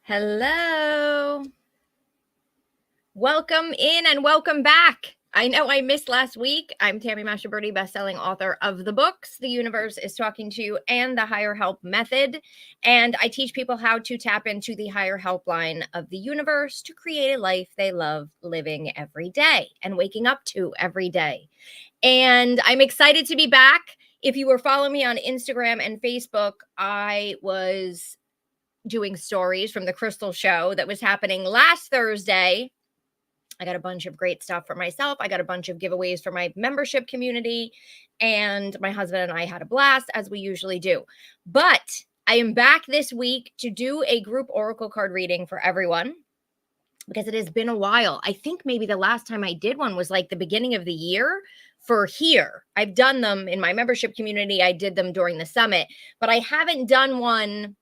Hello. Welcome in and welcome back. I know I missed last week. I'm Tammy Mashaberti, bestselling author of the books The Universe is Talking to You and The Higher Help Method. And I teach people how to tap into the higher helpline of the universe to create a life they love living every day and waking up to every day. And I'm excited to be back. If you were following me on Instagram and Facebook, I was doing stories from the Crystal Show that was happening last Thursday. I got a bunch of great stuff for myself. I got a bunch of giveaways for my membership community, and my husband and I had a blast, as we usually do. But I am back this week to do a group oracle card reading for everyone because it has been a while. I think maybe the last time I did one was like the beginning of the year for here. I've done them in my membership community. I did them during the summit, but I haven't done one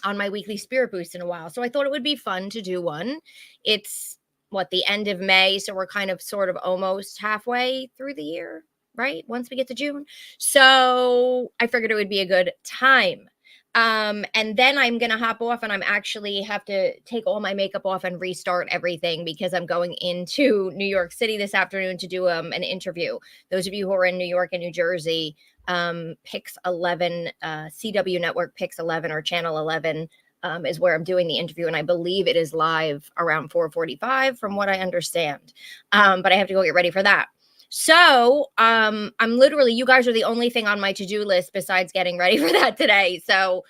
on my weekly spirit boost in a while. So I thought it would be fun to do one. It's the end of May. So we're kind of sort of almost halfway through the year, right? Once we get to June. So I figured it would be a good time. And then I'm going to hop off and I'm actually have to take all my makeup off and restart everything because I'm going into New York City this afternoon to do an interview. Those of you who are in New York and New Jersey, Pix 11, CW Network Pix 11 or Channel 11 is where I'm doing the interview. And I believe it is live around 4:45 from what I understand. But I have to go get ready for that. So I'm literally, you guys are the only thing on my to-do list besides getting ready for that today. So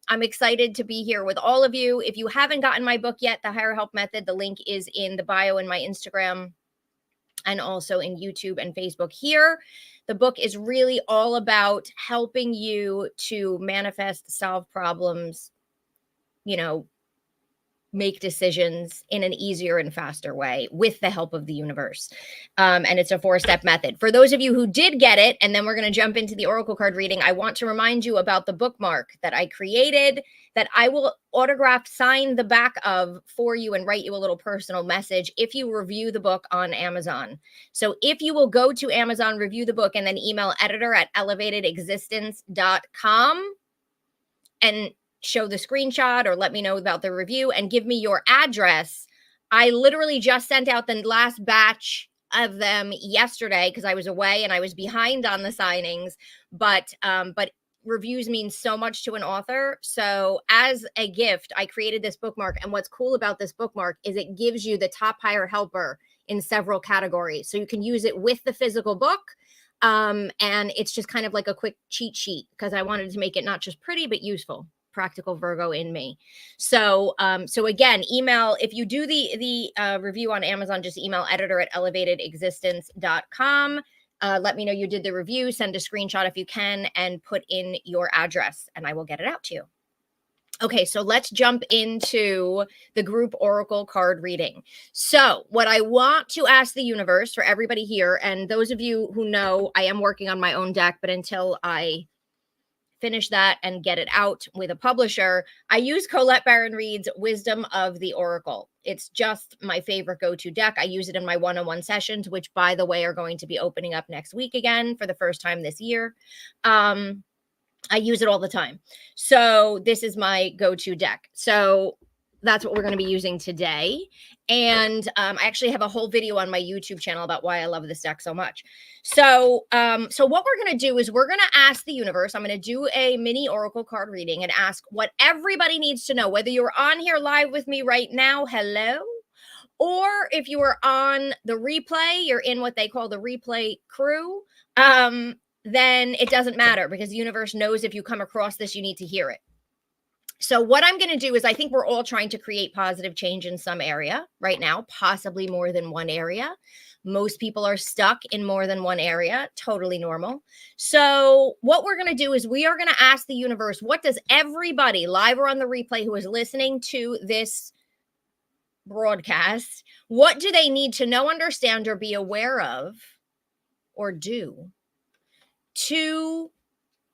I'm excited to be here with all of you. If you haven't gotten my book yet, The Higher Help Method, the link is in the bio in my Instagram and also in YouTube and Facebook here. The book is really all about helping you to manifest, solve problems, make decisions in an easier and faster way with the help of the universe. And it's a 4-step method. For those of you who did get it, and then we're going to jump into the oracle card reading, I want to remind you about the bookmark that I created that I will autograph sign the back of for you and write you a little personal message if you review the book on Amazon. So if you will go to Amazon, review the book, and then email editor@elevatedexistence.com and show the screenshot or let me know about the review and give me your address. I literally just sent out the last batch of them yesterday because I was away and I was behind on the signings, but reviews mean so much to an author. So as a gift, I created this bookmark. And what's cool about this bookmark is it gives you the top higher helper in several categories. So you can use it with the physical book. And it's just kind of like a quick cheat sheet because I wanted to make it not just pretty, but useful. Practical Virgo in me. So again, email, if you do the review on Amazon, just email editor@elevatedexistence.com. Let me know you did the review, send a screenshot if you can, and put in your address and I will get it out to you. Okay, so let's jump into the group oracle card reading. So what I want to ask the universe for everybody here, and those of you who know, I am working on my own deck, but until I finish that and get it out with a publisher, I use Colette Baron-Reid's Wisdom of the Oracle. It's just my favorite go-to deck. I use it in my one-on-one sessions, which, by the way, are going to be opening up next week again for the first time this year. I use it all the time. So this is my go-to deck. So that's what we're going to be using today. And I actually have a whole video on my YouTube channel about why I love this deck so much. So what we're going to do is we're going to ask the universe. I'm going to do a mini oracle card reading and ask what everybody needs to know, whether you're on here live with me right now, hello, or if you are on the replay, you're in what they call the replay crew, then it doesn't matter because the universe knows if you come across this, you need to hear it. So what I'm going to do is I think we're all trying to create positive change in some area right now, possibly more than one area. Most people are stuck in more than one area, totally normal. So what we're going to do is we are going to ask the universe, what does everybody live or on the replay who is listening to this broadcast, what do they need to know, understand, or be aware of, or do to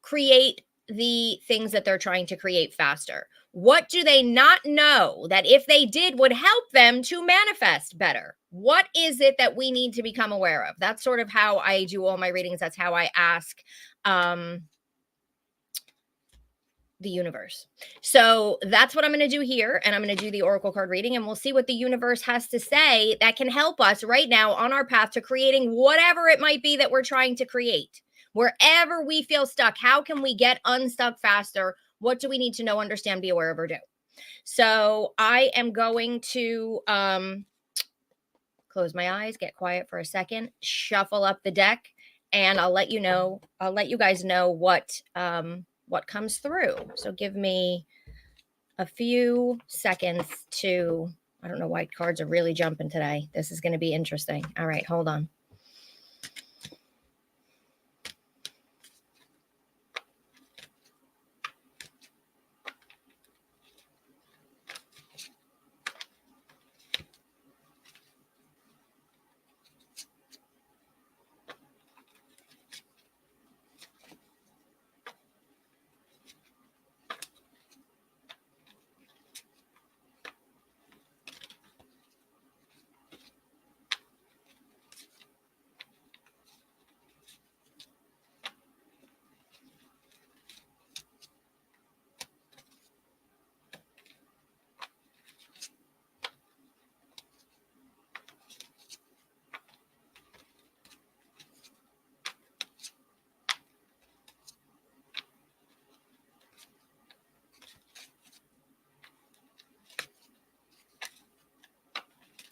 create the things that they're trying to create faster? What do they not know that if they did would help them to manifest better? What is it that we need to become aware of? That's sort of how I do all my readings. That's how I ask the universe. So that's what I'm going to do here. And I'm going to do the oracle card reading, and we'll see what the universe has to say that can help us right now on our path to creating whatever it might be that we're trying to create. Wherever we feel stuck, how can we get unstuck faster? What do we need to know, understand, be aware of, or do? So I am going to close my eyes, get quiet for a second, shuffle up the deck, and I'll let you guys know what comes through. So give me a few seconds to, I don't know why cards are really jumping today. This is going to be interesting. All right, hold on.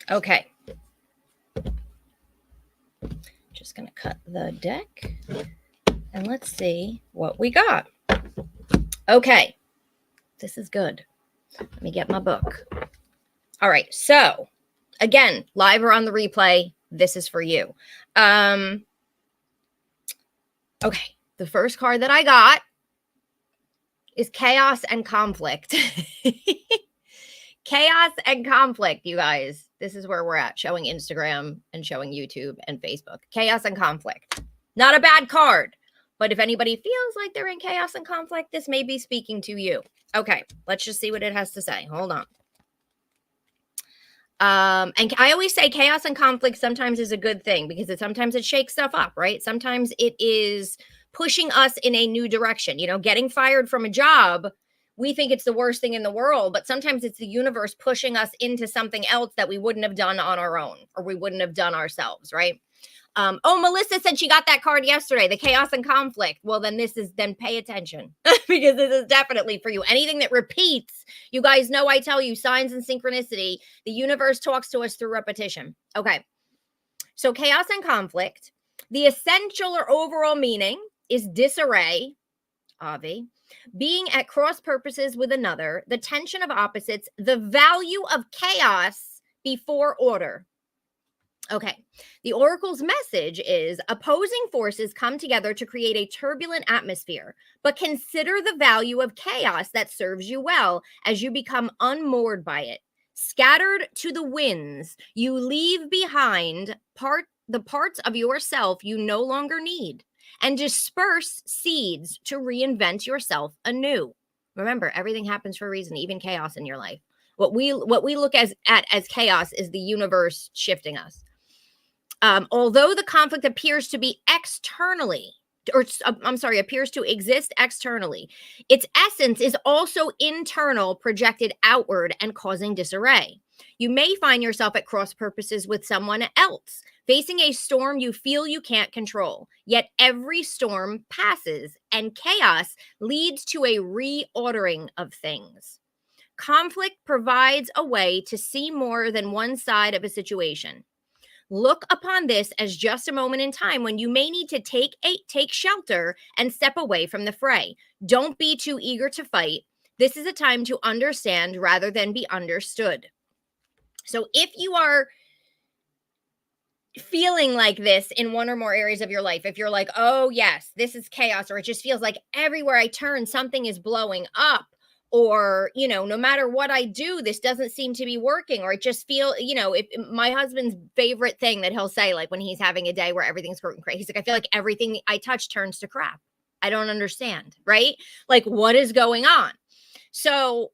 Okay. Just going to cut the deck and let's see what we got. Okay. This is good. Let me get my book. All right. So again, live or on the replay, this is for you. Okay. The first card that I got is chaos and conflict. Chaos and conflict, you guys. This is where we're at, showing Instagram and showing YouTube and Facebook. Chaos and conflict. Not a bad card, but if anybody feels like they're in chaos and conflict, this may be speaking to you. Okay, let's just see what it has to say. Hold on. And I always say chaos and conflict sometimes is a good thing because sometimes it shakes stuff up, right? Sometimes it is pushing us in a new direction. You know, getting fired from a job, we think it's the worst thing in the world, but sometimes it's the universe pushing us into something else that we wouldn't have done on our own or we wouldn't have done ourselves, right? Oh, Melissa said she got that card yesterday, the chaos and conflict. Well, then pay attention because this is definitely for you. Anything that repeats, you guys know I tell you signs and synchronicity. The universe talks to us through repetition. Okay. So chaos and conflict, the essential or overall meaning is disarray, Avi, being at cross purposes with another, the tension of opposites, the value of chaos before order. Okay, the oracle's message is opposing forces come together to create a turbulent atmosphere, but consider the value of chaos that serves you well as you become unmoored by it. Scattered to the winds, you leave behind the parts of yourself you no longer need and disperse seeds to reinvent yourself anew. Remember, everything happens for a reason, even chaos in your life. What we look at as chaos is the universe shifting us. Although the conflict appears to be appears to exist externally, its essence is also internal, projected outward and causing disarray. You may find yourself at cross purposes with someone else, facing a storm you feel you can't control. Yet every storm passes and chaos leads to a reordering of things. Conflict provides a way to see more than one side of a situation. Look upon this as just a moment in time when you may need to take shelter and step away from the fray. Don't be too eager to fight. This is a time to understand rather than be understood. So if you are feeling like this in one or more areas of your life, if you're like, oh yes, this is chaos, or it just feels like everywhere I turn, something is blowing up, or, you know, no matter what I do, this doesn't seem to be working, or it just if my husband's favorite thing that he'll say, like when he's having a day where everything's going crazy, he's like, I feel like everything I touch turns to crap. I don't understand, right? Like what is going on? So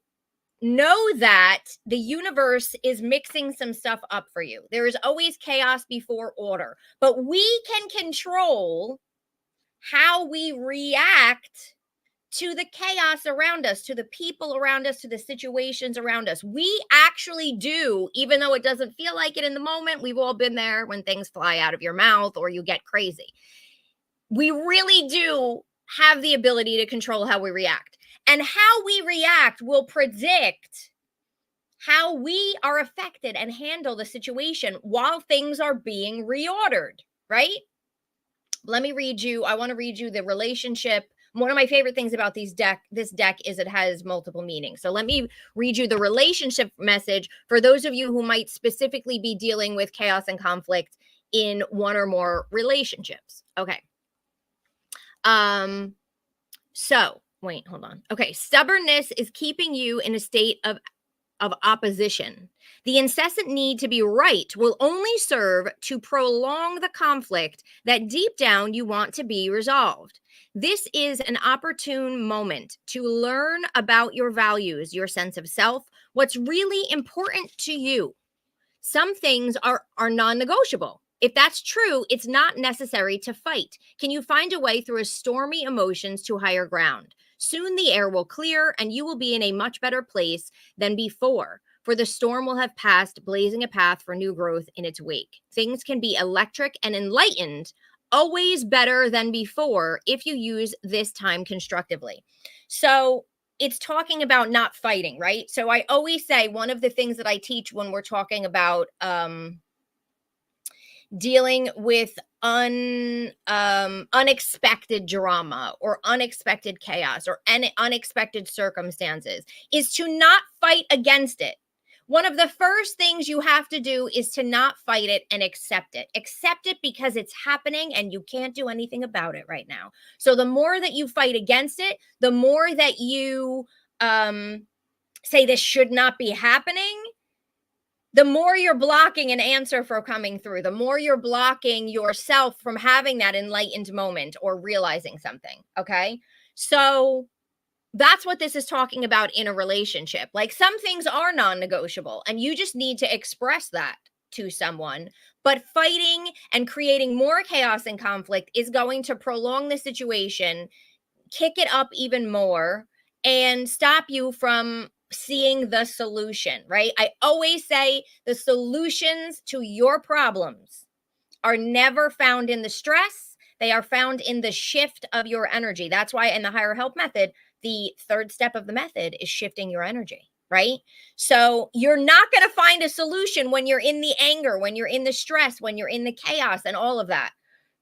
know that the universe is mixing some stuff up for you. There is always chaos before order, but we can control how we react to the chaos around us, to the people around us, to the situations around us. We actually do, even though it doesn't feel like it in the moment. We've all been there when things fly out of your mouth or you get crazy. We really do have the ability to control how we react. And how we react will predict how we are affected and handle the situation while things are being reordered, right? Let me read you. I want to read you the relationship. One of my favorite things about this deck is it has multiple meanings. So let me read you the relationship message for those of you who might specifically be dealing with chaos and conflict in one or more relationships. Okay. So wait, hold on. Okay. Stubbornness is keeping you in a state of opposition. The incessant need to be right will only serve to prolong the conflict that deep down you want to be resolved. This is an opportune moment to learn about your values, your sense of self, what's really important to you. Some things are non-negotiable. If that's true, it's not necessary to fight. Can you find a way through a stormy emotions to higher ground? Soon the air will clear and you will be in a much better place than before, for the storm will have passed, blazing a path for new growth in its wake. Things can be electric and enlightened, always better than before if you use this time constructively. So it's talking about not fighting, right? So I always say one of the things that I teach when we're talking about dealing with unexpected drama or unexpected chaos or unexpected circumstances is to not fight against it. One of the first things you have to do is to not fight it and accept it. Accept it because it's happening and you can't do anything about it right now. So the more that you fight against it, the more that you say this should not be happening, the more you're blocking an answer from coming through, the more you're blocking yourself from having that enlightened moment or realizing something. Okay. So that's what this is talking about in a relationship. Like some things are non-negotiable and you just need to express that to someone. But fighting and creating more chaos and conflict is going to prolong the situation, kick it up even more, and stop you from seeing the solution, right? I always say the solutions to your problems are never found in the stress. They are found in the shift of your energy. That's why in the higher help method, the third step of the method is shifting your energy, right? So you're not going to find a solution when you're in the anger, when you're in the stress, when you're in the chaos and all of that.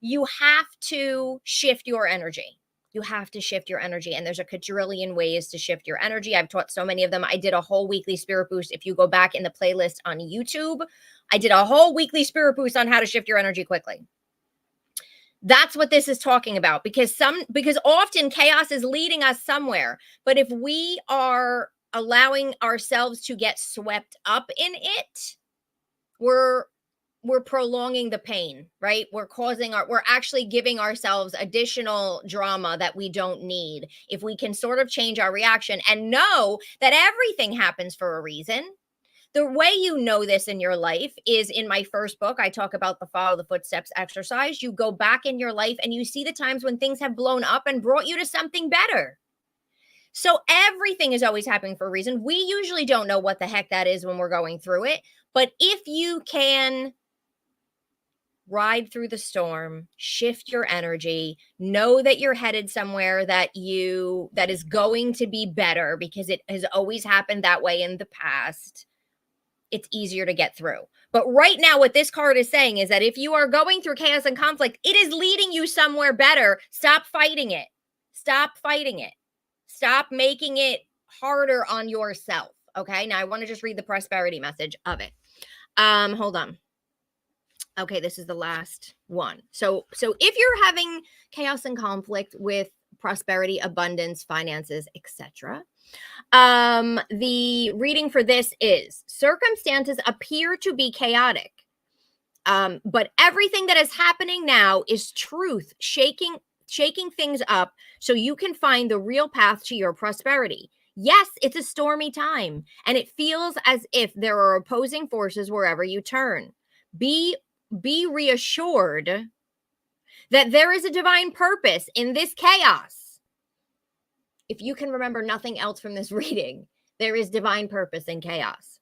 You have to shift your energy. You have to shift your energy. And there's a quadrillion ways to shift your energy. I've taught so many of them. I did a whole weekly spirit boost. If you go back in the playlist on YouTube, I did a whole weekly spirit boost on how to shift your energy quickly. That's what this is talking about, because often chaos is leading us somewhere. But if we are allowing ourselves to get swept up in it, we're prolonging the pain, right? We're actually giving ourselves additional drama that we don't need. If we can sort of change our reaction and know that everything happens for a reason. The way you know this in your life is in my first book. I talk about the follow the footsteps exercise. You go back in your life and you see the times when things have blown up and brought you to something better. So everything is always happening for a reason. We usually don't know what the heck that is when we're going through it. But if you can ride through the storm, shift your energy, know that you're headed somewhere that is going to be better because it has always happened that way in the past, it's easier to get through. But right now, what this card is saying is that if you are going through chaos and conflict, it is leading you somewhere better. Stop fighting it. Stop fighting it. Stop making it harder on yourself. Okay. Now I want to just read the prosperity message of it. Hold on. Okay. This is the last one. So if you're having chaos and conflict with prosperity, abundance, finances, etc., the reading for this is circumstances appear to be chaotic. But everything that is happening now is truth, shaking things up so you can find the real path to your prosperity. Yes, it's a stormy time, and it feels as if there are opposing forces wherever you turn. Be reassured that there is a divine purpose in this chaos. if you can remember nothing else from this reading, there is divine purpose in chaos.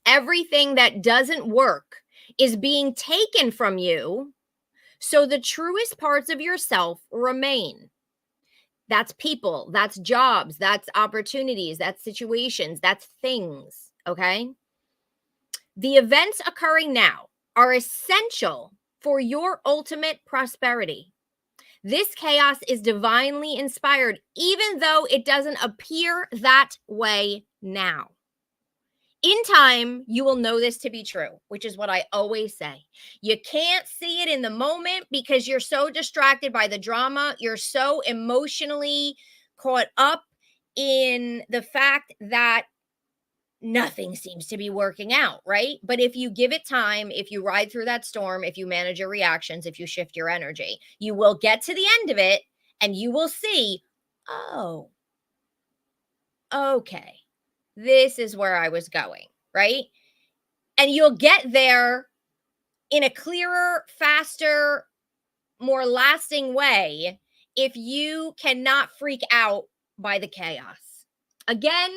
Everything that doesn't work is being taken from you, so the truest parts of yourself remain. That's people, that's jobs, that's opportunities, that's situations, that's things, okay? The events occurring now are essential for your ultimate prosperity. This chaos is divinely inspired, even though it doesn't appear that way now. In time, you will know this to be true, which is what I always say. You can't see it in the moment because you're so distracted by the drama. You're so emotionally caught up in the fact that nothing seems to be working out, right? But if you give it time, if you ride through that storm, if you manage your reactions, if you shift your energy, you will get to the end of it and you will see, oh, okay, this is where I was going, right? And you'll get there in a clearer, faster, more lasting way if you cannot freak out by the chaos. Again,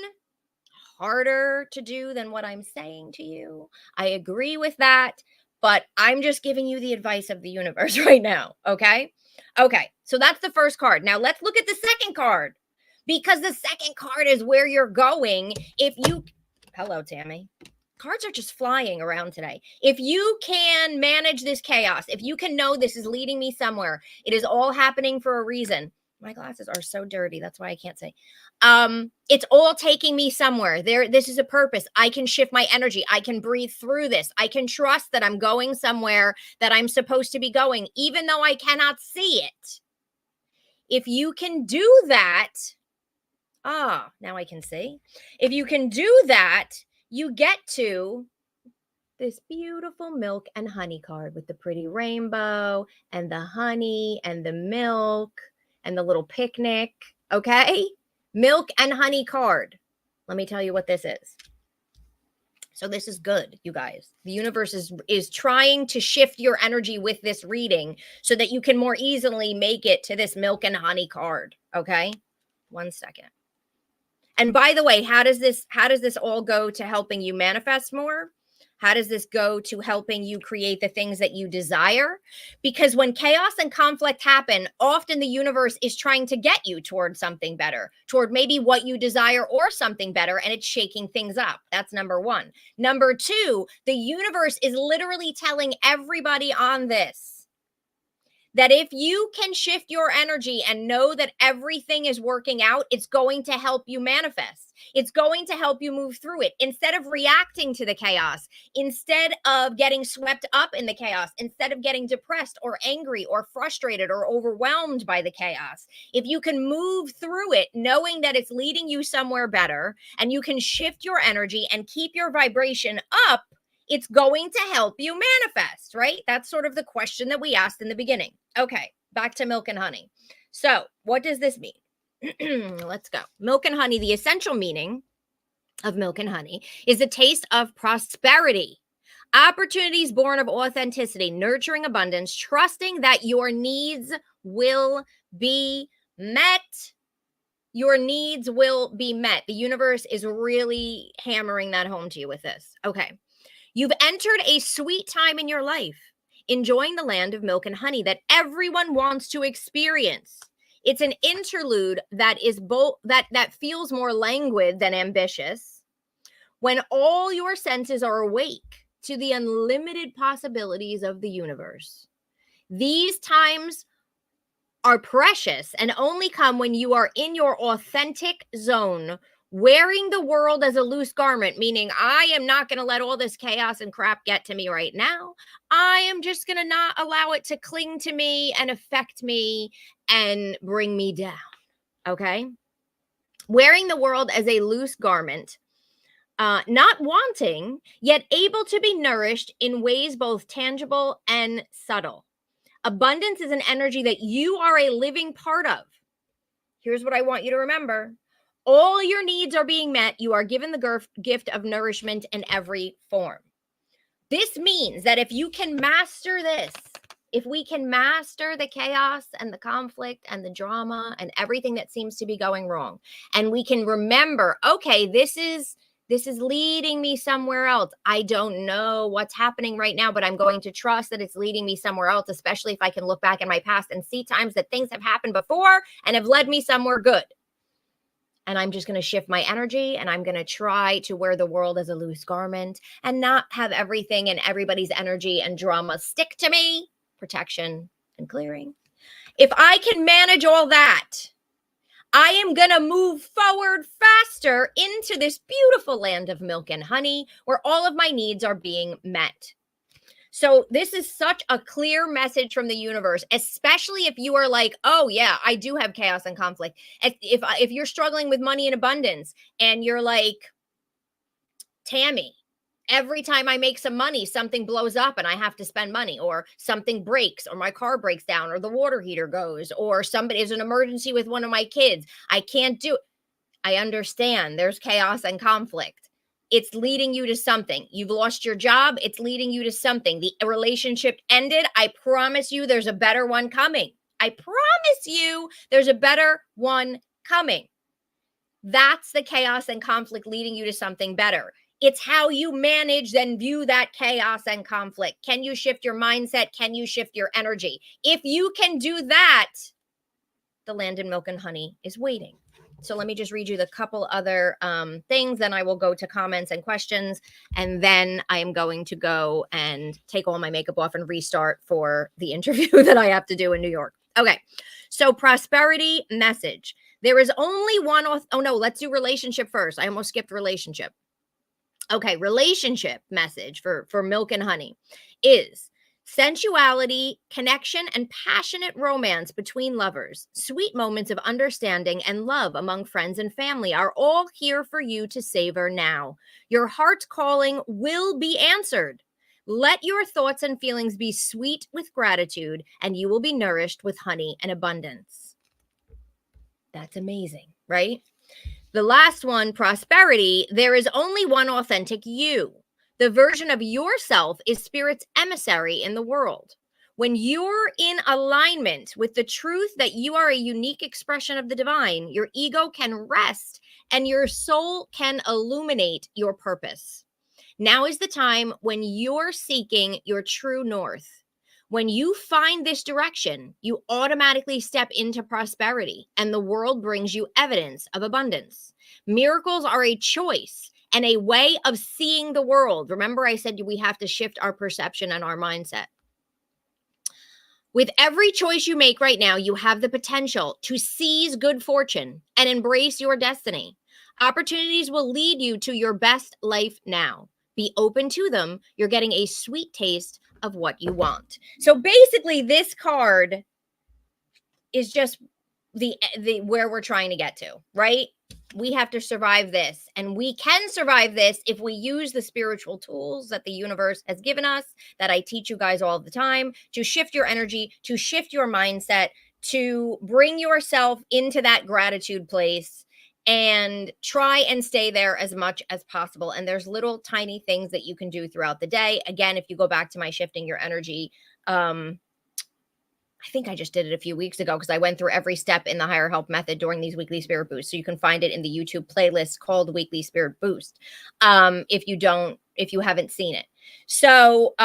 harder to do than what I'm saying to you. I agree with that, but I'm just giving you the advice of the universe right now, okay? Okay, so that's the first card. Now let's look at the second card, because the second card is where you're going. If you, hello, Tammy. Cards are just flying around today. If you can manage this chaos, if you can know this is leading me somewhere, it is all happening for a reason. My glasses are so dirty. That's why I can't say. It's all taking me somewhere. This is a purpose. I can shift my energy. I can breathe through this. I can trust that I'm going somewhere that I'm supposed to be going, even though I cannot see it. If you can do that, now I can see. If you can do that, you get to this beautiful milk and honey card with the pretty rainbow and the honey and the milk and the little picnic, okay? Milk and honey card. Let me tell you what this is. So this is good, you guys. The universe is trying to shift your energy with this reading so that you can more easily make it to this milk and honey card, okay? 1 second. And by the way, how does this all go to helping you manifest more? How does this go to helping you create the things that you desire? Because when chaos and conflict happen, often the universe is trying to get you toward something better, toward maybe what you desire or something better, and it's shaking things up. That's number one. Number two, the universe is literally telling everybody on this that if you can shift your energy and know that everything is working out, it's going to help you manifest. It's going to help you move through it. Instead of reacting to the chaos, instead of getting swept up in the chaos, instead of getting depressed or angry or frustrated or overwhelmed by the chaos, if you can move through it knowing that it's leading you somewhere better and you can shift your energy and keep your vibration up, it's going to help you manifest, right? That's sort of the question that we asked in the beginning. Okay, back to milk and honey. So what does this mean? Let's go. Milk and honey, the essential meaning of milk and honey is a taste of prosperity. Opportunities born of authenticity, nurturing abundance, trusting that your needs will be met. Your needs will be met. The universe is really hammering that home to you with this. Okay. You've entered a sweet time in your life, enjoying the land of milk and honey that everyone wants to experience. It's an interlude that is that feels more languid than ambitious, when all your senses are awake to the unlimited possibilities of the universe. These times are precious and only come when you are in your authentic zone, wearing the world as a loose garment, meaning I am not going to let all this chaos and crap get to me right now. I am just going to not allow it to cling to me and affect me and bring me down. Okay? Wearing the world as a loose garment, not wanting, yet able to be nourished in ways both tangible and subtle. Abundance is an energy that you are a living part of. Here's what I want you to remember. All your needs are being met. You are given the gift of nourishment in every form. This means that if you can master this, If we can master the chaos and the conflict and the drama and everything that seems to be going wrong, and we can remember, okay, this is leading me somewhere else. I don't know what's happening right now, but I'm going to trust that it's leading me somewhere else, especially if I can look back in my past and see times that things have happened before and have led me somewhere good. And I'm just going to shift my energy, and I'm going to try to wear the world as a loose garment and not have everything and everybody's energy and drama stick to me. Protection and clearing. If I can manage all that, I am going to move forward faster into this beautiful land of milk and honey where all of my needs are being met. So this is such a clear message from the universe, especially if you are like, oh yeah, I do have chaos and conflict. If you're struggling with money and abundance and you're like, Tammy, every time I make some money, something blows up and I have to spend money, or something breaks, or my car breaks down, or the water heater goes, or somebody is an emergency with one of my kids. I can't do it. I understand there's chaos and conflict. It's leading you to something. You've lost your job. It's leading you to something. The relationship ended. I promise you there's a better one coming. I promise you there's a better one coming. That's the chaos and conflict leading you to something better. It's how you manage and view that chaos and conflict. Can you shift your mindset? Can you shift your energy? If you can do that, the land in milk and honey is waiting. So let me just read you the couple other things. Then I will go to comments and questions. And then I am going to go and take all my makeup off and restart for the interview that I have to do in New York. Okay. So prosperity message. There is only one. Oh no, let's do relationship first. I almost skipped relationship. Okay, relationship message for milk and honey is sensuality, connection, and passionate romance between lovers. Sweet moments of understanding and love among friends and family are all here for you to savor now. Your heart's calling will be answered. Let your thoughts and feelings be sweet with gratitude, and you will be nourished with honey and abundance. That's amazing, right? The last one, prosperity, there is only one authentic you. The version of yourself is spirit's emissary in the world. When you're in alignment with the truth that you are a unique expression of the divine, your ego can rest and your soul can illuminate your purpose. Now is the time when you're seeking your true north. When you find this direction, you automatically step into prosperity, and the world brings you evidence of abundance. Miracles are a choice and a way of seeing the world. Remember, I said we have to shift our perception and our mindset. With every choice you make right now, you have the potential to seize good fortune and embrace your destiny. Opportunities will lead you to your best life now. Be open to them. You're getting a sweet taste of what you want. So basically, this card is just the where we're trying to get to, right? We have to survive this, and we can survive this if we use the spiritual tools that the universe has given us, that I teach you guys all the time, to shift your energy, to shift your mindset, to bring yourself into that gratitude place and try and stay there as much as possible. And there's little tiny things that you can do throughout the day. Again, if you go back to my shifting your energy, I think I just did it a few weeks ago because I went through every step in the higher help method during these weekly spirit boosts. So you can find it in the YouTube playlist called Weekly Spirit Boost. If you haven't seen it. So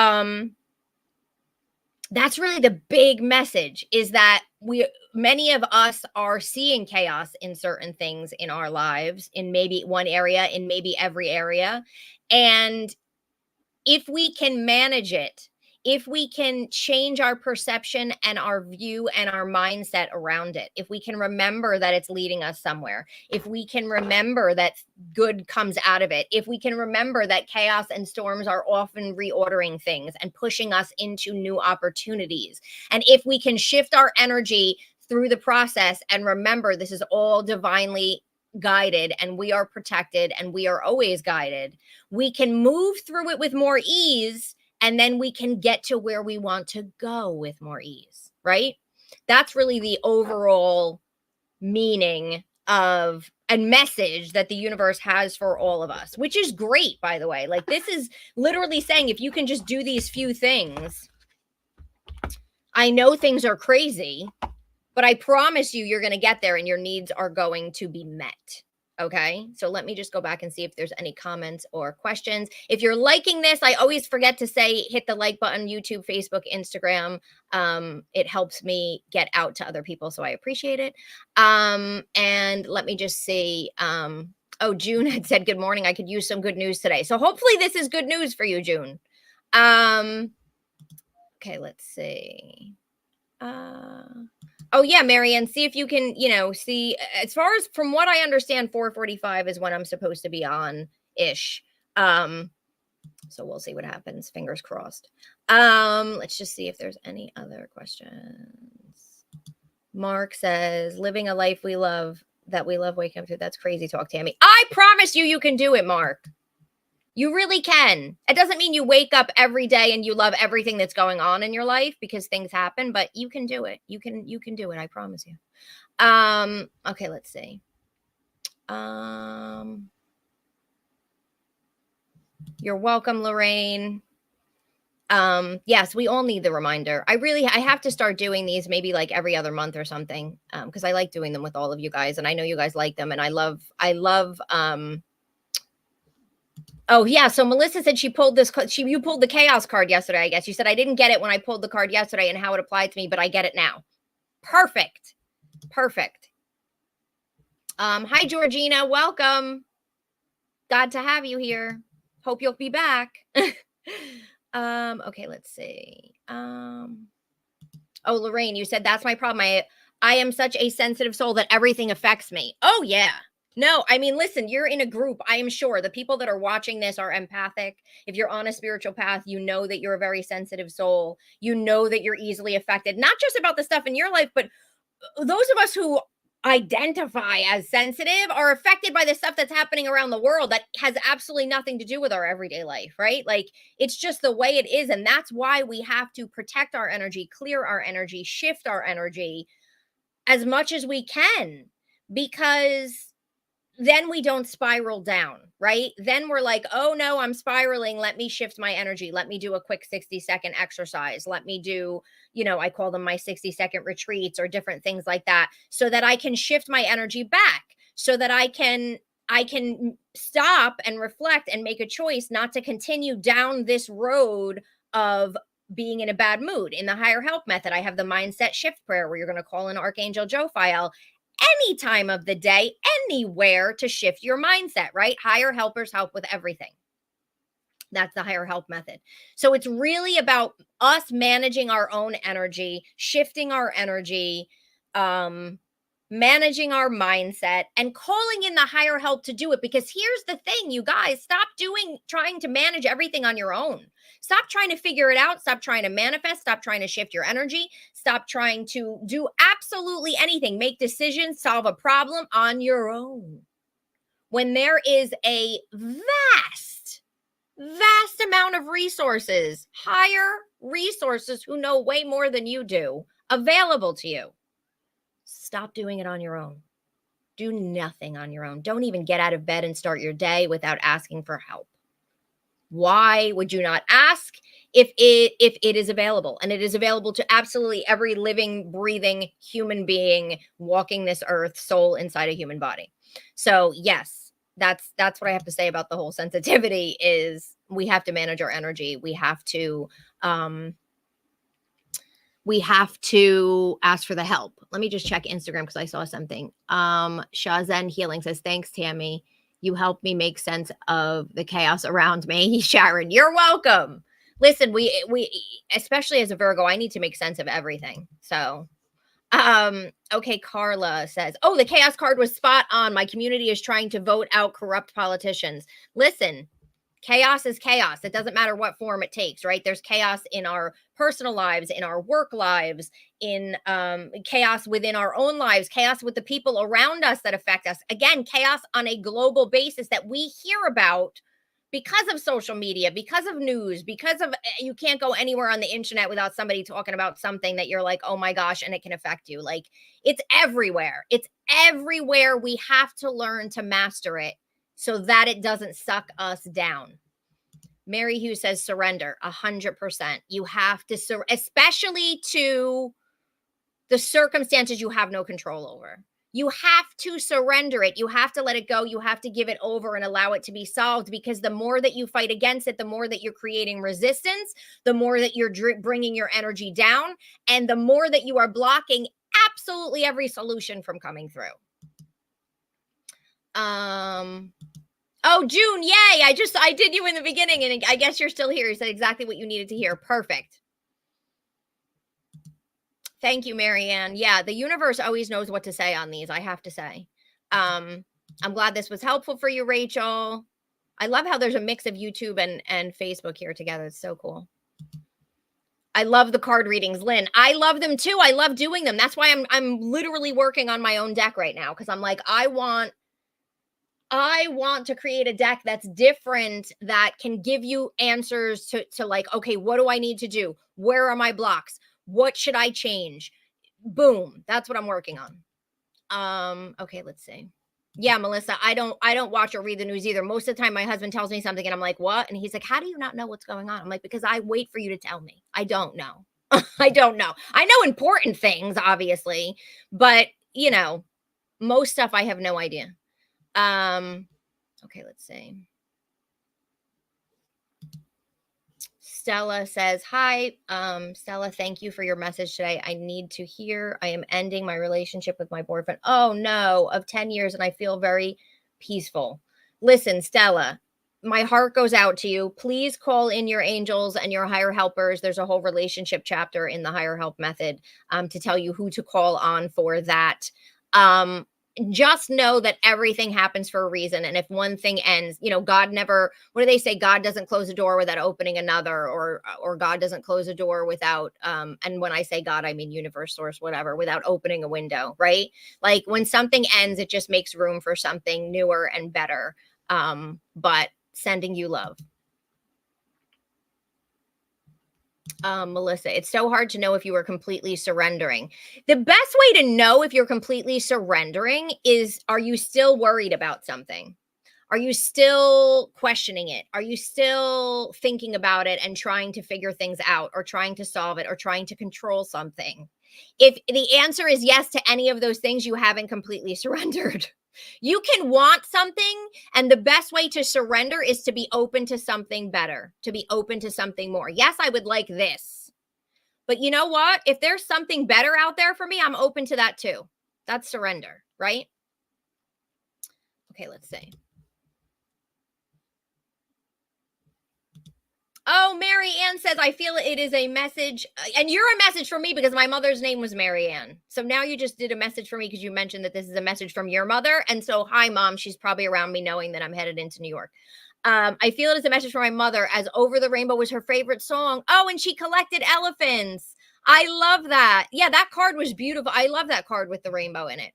that's really the big message, is that many of us are seeing chaos in certain things in our lives, in maybe one area, in maybe every area. And if we can manage it, if we can change our perception and our view and our mindset around it, if we can remember that it's leading us somewhere, if we can remember that good comes out of it, if we can remember that chaos and storms are often reordering things and pushing us into new opportunities, and if we can shift our energy through the process and remember this is all divinely guided and we are protected and we are always guided, we can move through it with more ease. And then we can get to where we want to go with more ease, right? That's really the overall meaning of a message that the universe has for all of us, which is great, by the way. Like, this is literally saying if you can just do these few things, I know things are crazy, but I promise you, you're going to get there and your needs are going to be met. Okay. So let me just go back and see if there's any comments or questions. If you're liking this, I always forget to say, hit the like button, YouTube, Facebook, Instagram. It helps me get out to other people. So I appreciate it. And let me just see. Oh, June had said, good morning. I could use some good news today. So hopefully this is good news for you, June. Okay, let's see. Oh yeah, Marianne, see if you can, see as far as from what I understand, 4:45 is when I'm supposed to be on ish. So we'll see what happens. Fingers crossed. Let's just see if there's any other questions. Mark says, living a life we love, that we love waking up to. That's crazy talk, Tammy. I promise you can do it, Mark. You really can. It doesn't mean you wake up every day and you love everything that's going on in your life, because things happen, but you can do it. You can do it. I promise you. Okay, let's see. You're welcome, Lorraine. Yes, we all need the reminder. I have to start doing these maybe like every other month or something. Because I like doing them with all of you guys, and I know you guys like them, and I love oh yeah, so Melissa said she pulled this. You pulled the chaos card yesterday, I guess. You said I didn't get it when I pulled the card yesterday and how it applied to me, but I get it now. Perfect. Hi Georgina, welcome. Glad to have you here. Hope you'll be back. Okay, let's see. Oh, Lorraine, you said that's my problem. I am such a sensitive soul that everything affects me. Oh yeah. No, I mean, listen, you're in a group. I am sure the people that are watching this are empathic. If you're on a spiritual path, you know that you're a very sensitive soul. You know that you're easily affected, not just about the stuff in your life, but those of us who identify as sensitive are affected by the stuff that's happening around the world that has absolutely nothing to do with our everyday life, right? Like, it's just the way it is. And that's why we have to protect our energy, clear our energy, shift our energy as much as we can, because then we don't spiral down, right? Then we're like, oh no, I'm spiraling. Let me shift my energy. Let me do a quick 60-second exercise. Let me do, I call them my 60-second retreats or different things like that, so that I can shift my energy back, so that I can stop and reflect and make a choice not to continue down this road of being in a bad mood. In the higher help method, I have the mindset shift prayer where you're going to call in Archangel Jophiel any time of the day, anywhere, to shift your mindset, right? Higher helpers help with everything. That's the higher help method. So it's really about us managing our own energy, shifting our energy, managing our mindset, and calling in the higher help to do it. Because here's the thing, you guys, stop trying to manage everything on your own. Stop trying to figure it out. Stop trying to manifest. Stop trying to shift your energy. Stop trying to do absolutely anything. Make decisions, solve a problem on your own. When there is a vast amount of resources, higher resources who know way more than you do, available to you. Stop doing it on your own. Do nothing on your own. Don't even get out of bed and start your day without asking for help. Why would you not ask if it is available? And it is available to absolutely every living, breathing human being walking this earth, soul inside a human body. So yes, that's what I have to say about the whole sensitivity is we have to manage our energy. We have to ask for the help. Let me just check Instagram because I saw something. Shazen Healing says, thanks, Tammy. You helped me make sense of the chaos around me. Sharon, you're welcome. Listen, we especially as a Virgo, I need to make sense of everything. So, okay, Carla says, oh, the chaos card was spot on. My community is trying to vote out corrupt politicians. Listen, chaos is chaos. It doesn't matter what form it takes, right? There's chaos in our personal lives, in our work lives, in chaos within our own lives, chaos with the people around us that affect us. Again, chaos on a global basis that we hear about because of social media, because of news, because of you can't go anywhere on the internet without somebody talking about something that you're like, oh my gosh, and it can affect you. Like, it's everywhere. It's everywhere. We have to learn to master it so that it doesn't suck us down. Mary Hughes says surrender 100%. You have to, especially to the circumstances you have no control over. You have to surrender it. You have to let it go. You have to give it over and allow it to be solved, because the more that you fight against it, the more that you're creating resistance, the more that you're bringing your energy down, and the more that you are blocking absolutely every solution from coming through. Oh, June, yay. I did you in the beginning, and I guess you're still here. You said exactly what you needed to hear. Perfect. Thank you, Marianne. Yeah, the universe always knows what to say on these, I have to say. I'm glad this was helpful for you, Rachel. I love how there's a mix of YouTube and Facebook here together. It's so cool. I love the card readings, Lynn. I love them too. I love doing them. That's why I'm literally working on my own deck right now, because I'm like, I want to create a deck that's different, that can give you answers to like, okay, what do I need to do? Where are my blocks? What should I change? Boom. That's what I'm working on. Okay, let's see. Yeah, Melissa, I don't watch or read the news either. Most of the time my husband tells me something and I'm like, what? And he's like, how do you not know what's going on? I'm like, because I wait for you to tell me. I don't know. I don't know. I know important things, obviously, but you know, most stuff I have no idea. Okay, let's see. Stella says, hi, Stella, thank you for your message today. I need to hear I am ending my relationship with my boyfriend. Oh no, of 10 years, and I feel very peaceful. Listen, Stella, my heart goes out to you. Please call in your angels and your higher helpers. There's a whole relationship chapter in the higher help method to tell you who to call on for that. Just know that everything happens for a reason. And if one thing ends, you know, God never, what do they say? God doesn't close a door without opening another, or God doesn't close a door without, and when I say God, I mean universe, source, whatever, without opening a window, right? Like when something ends, it just makes room for something newer and better. But sending you love. Melissa, it's so hard to know if you are completely surrendering. The best way to know if you're completely surrendering is, are you still worried about something? Are you still questioning it? Are you still thinking about it and trying to figure things out, or trying to solve it, or trying to control something? If the answer is yes to any of those things, you haven't completely surrendered. You can want something, and the best way to surrender is to be open to something better, to be open to something more. Yes, I would like this, but you know what? If there's something better out there for me, I'm open to that too. That's surrender, right? Okay, let's see. Oh, Mary Ann says, I feel it is a message. And you're a message for me because my mother's name was Mary Ann. So now you just did a message for me because you mentioned that this is a message from your mother. And so, hi, Mom. She's probably around me knowing that I'm headed into New York. I feel it is a message from my mother, as Over the Rainbow was her favorite song. Oh, and she collected elephants. I love that. Yeah, that card was beautiful. I love that card with the rainbow in it.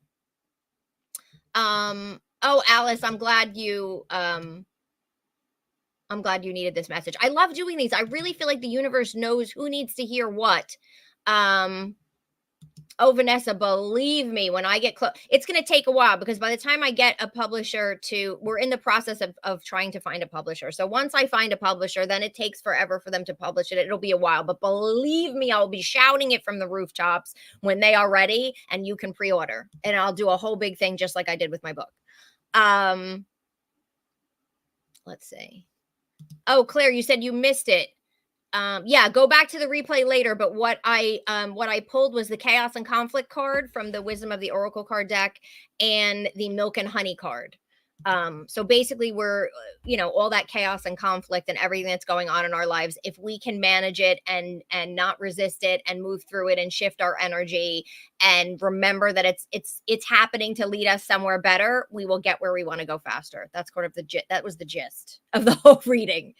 Oh, Alice, I'm glad you needed this message. I love doing these. I really feel like the universe knows who needs to hear what. Oh, Vanessa, believe me, when I get close, it's going to take a while, because by the time I get a publisher we're in the process of trying to find a publisher. So once I find a publisher, then it takes forever for them to publish it. It'll be a while, but believe me, I'll be shouting it from the rooftops when they are ready, and you can pre-order, and I'll do a whole big thing just like I did with my book. Let's see. Oh, Claire, you said you missed it. Yeah, go back to the replay later. But what I pulled was the Chaos and Conflict card from the Wisdom of the Oracle card deck, and the Milk and Honey card. So basically, we're, all that chaos and conflict and everything that's going on in our lives, if we can manage it and not resist it and move through it and shift our energy and remember that it's happening to lead us somewhere better, we will get where we want to go faster. That's kind of that was the gist of the whole reading.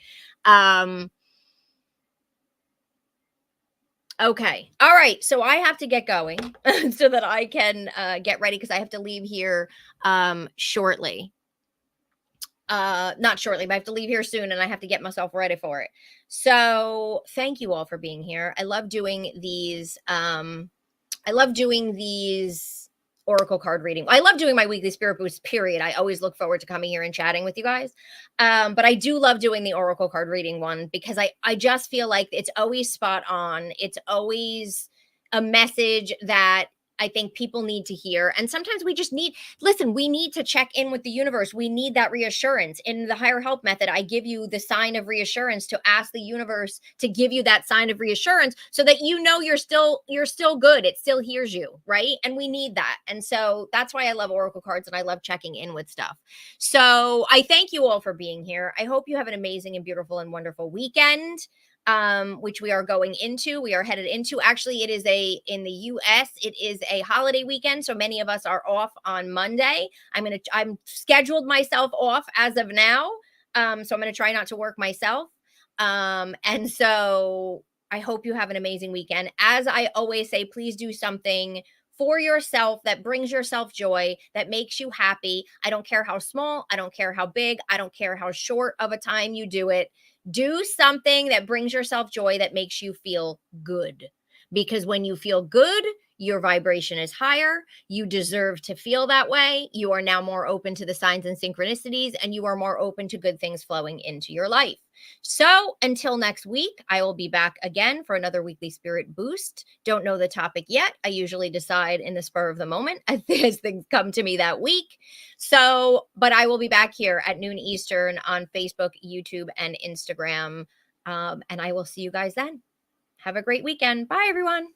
Okay. All right. So I have to get going so that I can get ready, because I have to leave here shortly. Not shortly, but I have to leave here soon, and I have to get myself ready for it. So thank you all for being here. I love doing these oracle card reading. I love doing my weekly spirit boost, period. I always look forward to coming here and chatting with you guys. But I do love doing the oracle card reading one because I just feel like it's always spot on. It's always a message that I think people need to hear. And sometimes we just need, listen, we need to check in with the universe. We need that reassurance. In the higher help method, I give you the sign of reassurance to ask the universe to give you that sign of reassurance so that you know you're still good. It still hears you, right? And we need that. And so that's why I love oracle cards and I love checking in with stuff. So I thank you all for being here. I hope you have an amazing and beautiful and wonderful weekend, which we are going into. We are headed into, actually, it is in the US, it is a holiday weekend. So many of us are off on Monday. I'm scheduled myself off as of now. So I'm going to try not to work myself. And so I hope you have an amazing weekend. As I always say, please do something for yourself that brings yourself joy, that makes you happy. I don't care how small, I don't care how big, I don't care how short of a time you do it. Do something that brings yourself joy, that makes you feel good. Because when you feel good, your vibration is higher. You deserve to feel that way. You are now more open to the signs and synchronicities, and you are more open to good things flowing into your life. So until next week, I will be back again for another weekly spirit boost. Don't know the topic yet. I usually decide in the spur of the moment as things come to me that week. So, but I will be back here at noon Eastern on Facebook, YouTube, and Instagram. And I will see you guys then. Have a great weekend. Bye, everyone.